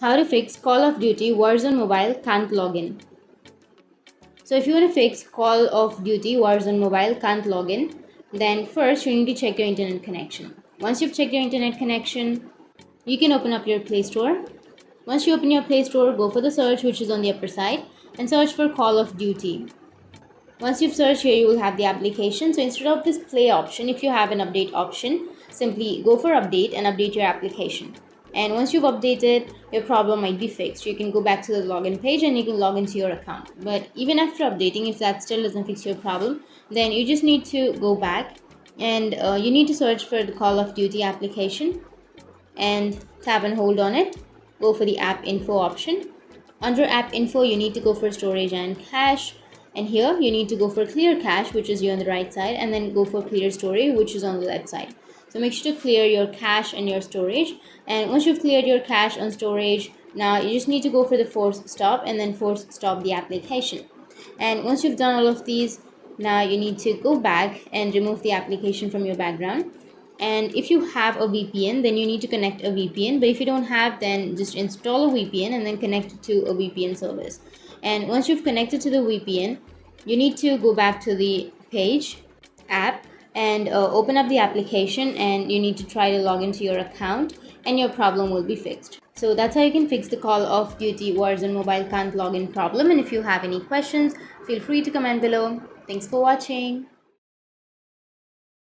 How to fix Call of Duty Warzone Mobile can't log in. So if you want to fix Call of Duty Warzone Mobile can't log in, then first you need to check your internet connection. Once you've checked your internet connection, you can open up your Play Store. Once you open your Play Store, go for the search which is on the upper side and search for Call of Duty. Once you've searched here, you will have the application. So instead of this play option, if you have an update option, simply go for update and update your application. And once you've updated, your problem might be fixed. You can go back to the login page and you can log into your account. But even after updating, if that still doesn't fix your problem, then you just need to go back and you need to search for the Call of Duty application and tap and hold on it. Go for the app info option. Under app info, you need to go for storage and cache. And here you need to go for clear cache, which is here on the right side, and then go for clear storage, which is on the left side. So make sure to clear your cache and your storage. And once you've cleared your cache and storage, now you just need to go for the force stop and then force stop the application. And once you've done all of these, now you need to go back and remove the application from your background. And if you have a VPN, then you need to connect a VPN. But if you don't have, then just install a VPN and then connect it to a VPN service. And once you've connected to the VPN, you need to go back to the page, app, and open up the application, and you need to try to log into your account and your problem will be fixed. So that's how you can fix the Call of Duty Warzone Mobile can't log in problem. And if you have any questions, feel free to comment below. Thanks for watching.